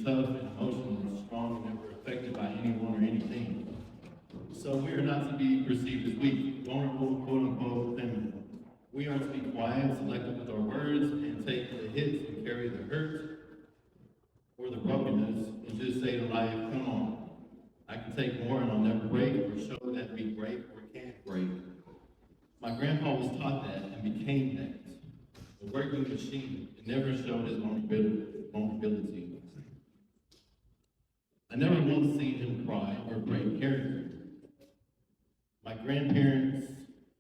tough and emotionally strong and never affected by anyone or anything. So we are not to be perceived as weak, vulnerable, quote unquote, feminine. We are to be quiet, selective with our words, and take the hits and carry the hurt or the brokenness and just say to life, come on, I can take more and I'll never break or show that we break or can't break. My grandpa was taught that and became that. A working machine. It never showed his vulnerability. I never once seen him cry or break character. My grandparents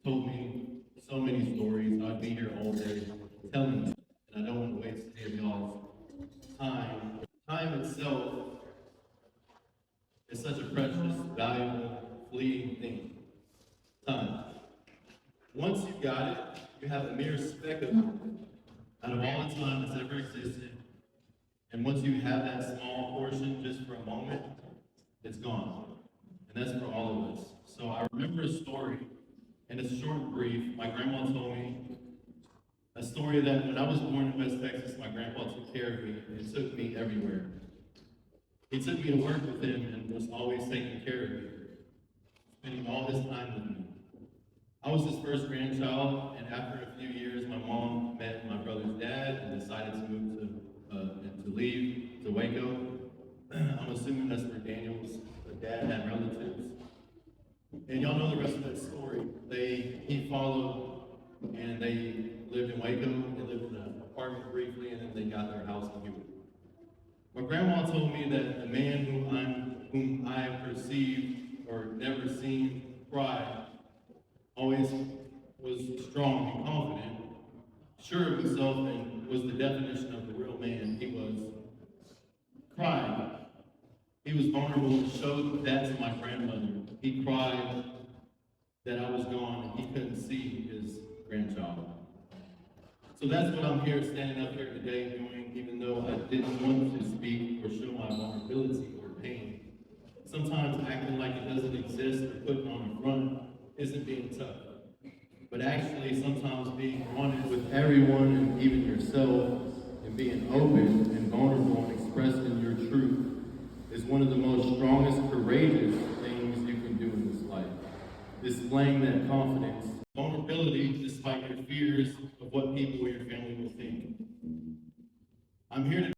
told me so many stories. I'd be here all day telling you, and I don't want to waste any of y'all's time. Time itself is such a precious, valuable, fleeting thing. Time. Once you got it, you have a mere speck of it out of all the time that's ever existed. And once you have that small portion just for a moment, it's gone. And that's for all of us. So I remember a story, and it's short and brief. My grandma told me a story that when I was born in West Texas, my grandpa took care of me and took me everywhere. He took me to work with him and was always taking care of me, spending all his time with me. I was his first grandchild, and after a few years, my mom met my brother's dad and decided to move to leave to Waco. I'm assuming that's where Daniel's dad had relatives. And y'all know the rest of that story. He followed, and they lived in Waco. They lived in an apartment briefly, and then they got their house in Hewitt. My grandma told me that the man whom I perceived or never seen cry always was strong and confident, sure of himself, and was the definition of the real man. He was crying. He was vulnerable and showed that to my grandmother. He cried that I was gone and he couldn't see his grandchild. So that's what I'm here, standing up here today doing, even though I didn't want to speak or show my vulnerability or pain. Sometimes acting like it doesn't exist or putting on the front isn't being tough. But actually, sometimes being wanted with everyone and even yourself and being open and vulnerable and expressing your truth is one of the most strongest, courageous things you can do in this life. Displaying that confidence, vulnerability despite your fears of what people or your family will think. I'm here to